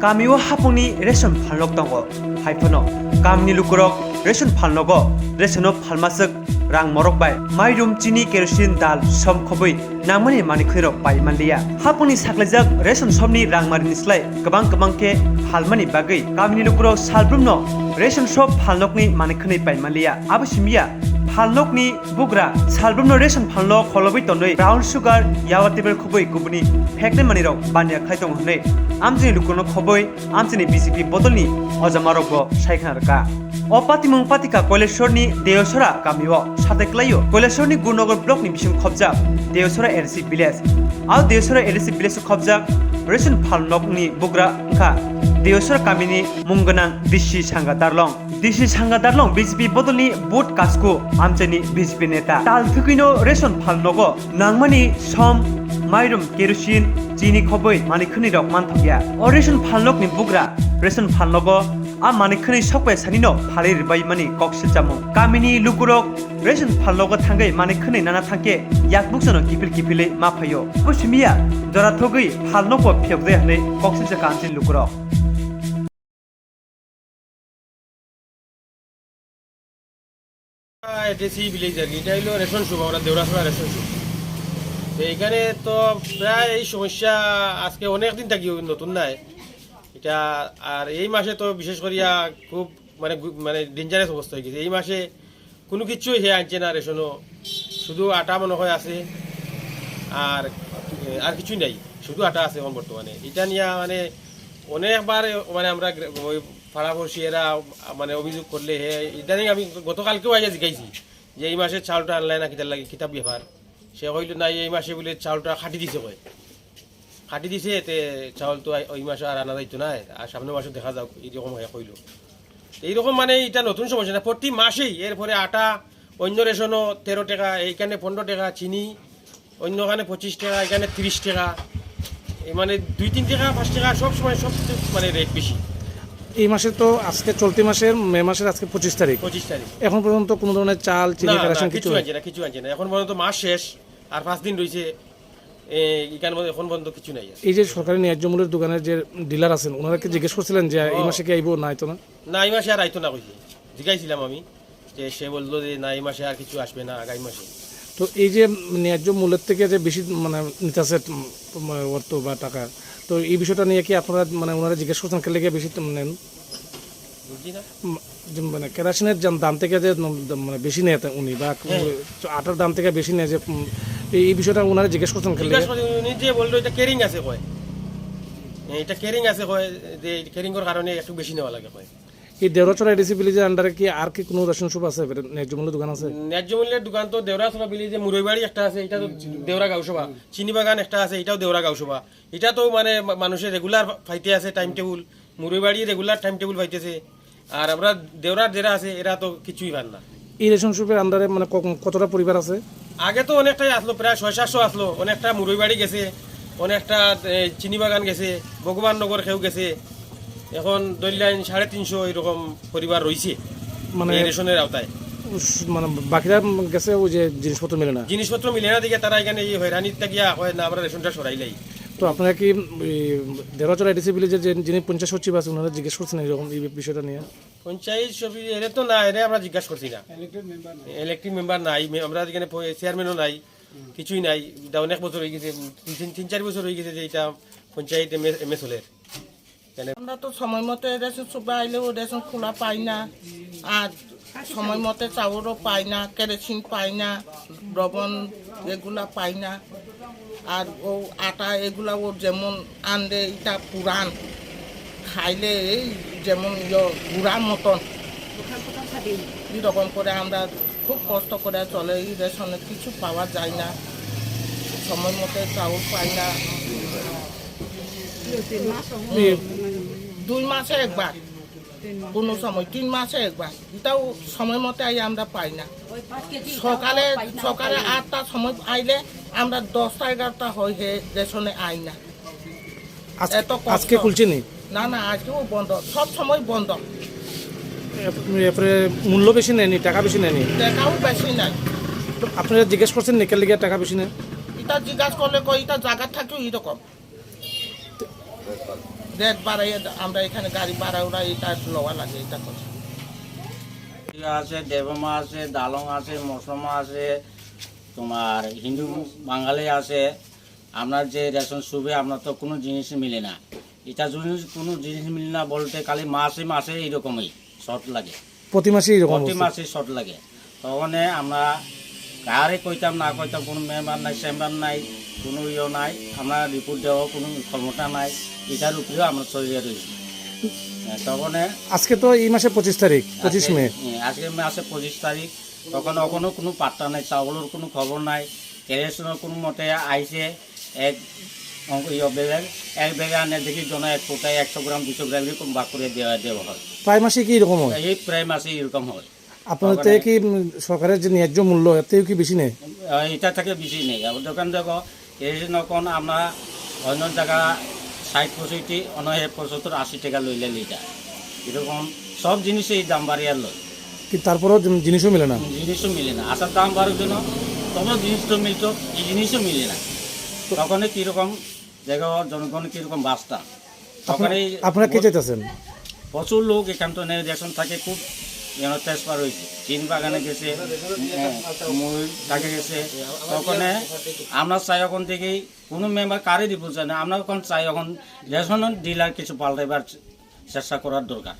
Kamio hapuni ration Phalnok tongo. Haipono. Kamni Lukurok ration Phalnogo. Rationo Phalmasuk. Rang morok bai. Mairum chini kerosene dal som khobui. Namani manikhirok bai manliya. Hapuni saklajak ration somni rang marinislai. Kabang ke halmani bagai. Kamni Lukurok salbrumno. Ration shop Phalnokni manikhni bai manliya. Abusimiya. Phalnokni bugra salbrumno ration Phalnok kholobai tonoi brown sugar yawa table khoboi kubuni phekne manirok banya khaitong hnei amjini lukurno khoboi amjini BCP bodolni ojamarokbo saikhanarka opatimung patika koileshorni deosora kamio sateklayo koileshorni gurnogar blockni bisum khobja deosora RC village au deosora RC village khobja ration Phalnokni bugra kha deosora kamini mungganang dishi sangha darlong BJP bodolni boot kasku amjani BJP neta tal thukino ration Phalnogo nangmani som mairum kerosene chini khoboi manikhni rok manthogya o ration Phalnokni bugra ration Phalnogo a manikhni sokpe sanino phalir bai mani koksiljamu kamini Lukurok ration Phalnogo thangai manikhni nana thangke yakbuksono kipile maphayo busimiya jora thogoi Phalnoko phekde hne koksilja kanjin Lukurok ATC villager এটা হলো ration shop আমরা দেওরাসড়া ration shop এইখানে তো প্রায় এই সমস্যা আজকে অনেক দিন থাকি নতুন নাই এটা আর এই মাসে তো বিশেষ করিয়া খুব মানে ডেঞ্জারাস অবস্থা হয়ে গেছে এই মাসে কোনো কিছুই হে আনছে না রেশনও শুধু আটা মনে হয় আছে আর কিছুই নাই শুধু আটা আছে এখন বর্তমানে এটা নিয়ে মানে অনেকবার মানে আমরা ওই পাড়াপড়শি এরা মানে অভিযোগ করলে হে ইদানিং আমি গতকালকেও আগে জিজ্ঞাসি যে এই মাসে চাউলটা আনলাই না কিতার লাগে কিতাব ব্যাপার সে কইল না এই মাসে বলে চাউলটা খাটি দিছে খাটি দিছে এতে চাউল তো ওই মাসে আর আনা যাইতো না আর সামনের মাসে দেখা যাক এইরকম হয়ে কইল এইরকম মানে এটা নতুন সমস্যা না প্রতি মাসেই এরপরে আটা অন্য রেশনও 13 টাকা এইখানে 15 টাকা চিনি অন্যখানে 25 টাকা এখানে 30 টাকা মানে 2-3 টাকা 5 টাকা সব সময় সব মানে রেট বেশি এই মাসে তো আজকে চলতি মাসের মে মাসের আজকে 25 তারিখ এখন পর্যন্ত কোনো ধরনের চাল চিনি রেশন কিছু আনছে না এখন পর্যন্ত মাস শেষ আর 5 দিন রয়েছে এখানে এখন পর্যন্ত কিছু নাই এই যে সরকারি ন্যায্য মূল্যের দোকানের যে ডিলার আছেন ওনারা কি জিজ্ঞেস করছিলেন যে এই মাসে কি আইবো না আইতো না না এই মাসে আর আইতো না কইছে জিজ্ঞাসিলাম আমি যে সে বললো যে না এই মাসে আর কিছু আসবে না আগামী মাসে তো এই যে ন্যায্য মূল্যের থেকে যে বেশি মানে নিতেছে অর্থ বা টাকা তো এই বিষয়টা নিয়ে কি আপনারা মানে ওনারা জিজ্ঞেস করছেন কে লেগে বেশি নেন মানে কেরোসিনের দাম থেকে যে মানে বেশি নেয় উনি বা আটার দাম থেকে বেশি নেয় যে এই বিষয়টা ওনারা জিজ্ঞেস করছেন উনি যে বললো এটা কেরিং আছে কয় এটা কেরিং আছে কয় যে কেরিং এর কারণে একটু বেশি নেওয়া লাগে কয় এই দেওরাচড়া এডিসি ভিলেজের আন্ডারে কি আর কি কোনো রেশন শপ আছে ন্যায্য মূল্যের দোকান আছে ন্যায্য মূল্যের দোকান তো দেওরাচড়া ভিলেজে মুরইবাড়ি একটা আছে এটা তো দেওরা গাঁওসভা চিনি বাগান একটা আছে এটাও দেওরা গাঁওসভা এটা তো মানে মানুষের রেগুলার ফাইতে আছে টাইম টেবিল মুরইবাড়ি রেগুলার টাইম টেবিল ফাইতেছে আর আমরা দেওরার যারা আছে এরা তো কিছুই পান না এই রেশন শপের আন্ডারে মানে কতটা পরিবার আছে আগে তো অনেকটাই আসলো প্রায় 600-700 আসলো অনেকটা মুরইবাড়ি গেছে অনেকটা চিনি বাগান গেছে ভগবান নগর খেউ গেছে এখন দৈলাইন 350 এরকম পরিবার রয়েছে মানে রেশনের আওতায় মানে বাকিরা গেছে ওই যে জিনিসপত্র মিলে না দিকে তারা এখানে এই হয়রানিটা গিয়া হয় না আমরা রেশনটা সরাইলাই তো আপনারা কি দেওরাচড়া এডিসি ভিলেজের যে যিনি পঞ্চায়েত সচিব আছেন ওনারা জিজ্ঞেস করছেন এরকম এই বিষয়টা নিয়ে পঞ্চায়েত সচিব এরা তো না এরা আমরা জিজ্ঞাসা করছি না ইলেকটেড মেম্বার নাই আমরা এখানে চেয়ারম্যানও নাই কিছুই নাই অনেক বছর হয়ে গেছে 3-4 বছর হয়ে গেছে যে এটা পঞ্চায়েত এমএস হলের আমরা তো সময় মতো রেশন সুবিধা আইলেও রেশন খোলা পাই না আর সময় মতো চাউলও পাই না কেরোসিন পাই না লবণ এগুলা পাই না আর ও আটা এগুলা ওর যেমন আনলে এটা পুরান খাইলে যেমন গুড়ার মতন এরকম করে আমরা খুব কষ্ট করে চলে এই রেশনে কিছু পাওয়া যায় না সময় মতো চাউল পাই না 2 মাসে একবার কোনো সময় 3 মাসে একবার এটাও সময় মতো আমরা পাই না সকালে 8টার সময় আইলে আমরা 10টা-11টা হয়ে রেশনে আই না আজকে খুলছে না আজকেও বন্ধ সব সময় বন্ধ এরপরে মূল্য বেশি নেয়নি টাকা বেশি নেয়নি টাকাও বেশি নাই আপনারা জিজ্ঞেস করছেন নিকেল লিগে টাকা বেশি নেয় এটা জিজ্ঞাসা করলে কই এটা জায়গা থাকেও এরকম রেট বাড়াইয়ে আমরা এখানে গাড়ি ভাড়া ওরা এটা লওয়া লাগে এটা করে। আছে, দেবমা আছে, দালং আছে, মৌসুমা আছে, তোমার হিন্দু বাঙালি আছে। আপনার যে রেশন সুবে আপনার তো কোনো জিনিস মিলে না। এটা যদি কোনো জিনিস মিলে না বলতে খালি মাসে মাসে এইরকমই শর্ট লাগে, প্রতি মাসে এরকম প্রতি মাসে শর্ট লাগে। তখন আমরা কারে কইতাম না কইতাম, কোনো মেম্বার নাই, চেম্বার নাই, কোনো নাই, আমরা রিপোর্ট দেওয়া কোনো ক্ষমতা নাই। এটার উপরেও আমরা চলিয়ে রয়েছি। তখন আজকে তো এই মাসে 25 তারিখ, 25 মে, আজকে মাসে 25 তারিখ। তখন এখনো কোনো পাত্তা নাই, চাউলের কোনো খবর নাই। কেরোসিনের কোনো মতে আইসে এক ব্যাগে আনে দেখি জন 1 কোটায় 100 গ্রাম 200 গ্রাম এরকম ভাগ করে দেওয়া হয়। প্রায় মাসে কি এরকম হয়? এই প্রায় মাসে এরকম হয়। আপনাদের থেকে কি সরকারের যে ন্যায্য মূল্য এর থেকে কি বেশি নেই? এটা থেকে বেশি নেই। দোকান দেখো কেরোসিন এখন আমরা অন্য জায়গা 60-65, অন্য 75-80 টাকা লইলে লিটার। এরকম সব জিনিসেই দাম বাড়িয়ে লয়, কিন্তু তারপরেও জিনিসও মিলে না। জিনিসও মিলে না। আসার দাম বাড়ার জন্য তবে জিনিস তো মিলত, এই জিনিসও মিলে না। তখন কীরকম জায়গা জনগণ কীরকম বাঁচতাম। তখন আপনারা কে চাইতেছেন? প্রচুর লোক এখান তো রেশন থাকে, খুব যেন ট্রান্সফার হয়েছে, চীন বাগানে গেছে, ময়ূর থাকে গেছে। তখন আমরা চাই এখন থেকেই কোনো মেম্বার কারে দিব চাই না, আমরা এখন চাই এখন রেশন ডিলার কিছু পাল্টাইবার চেষ্টা করার দরকার।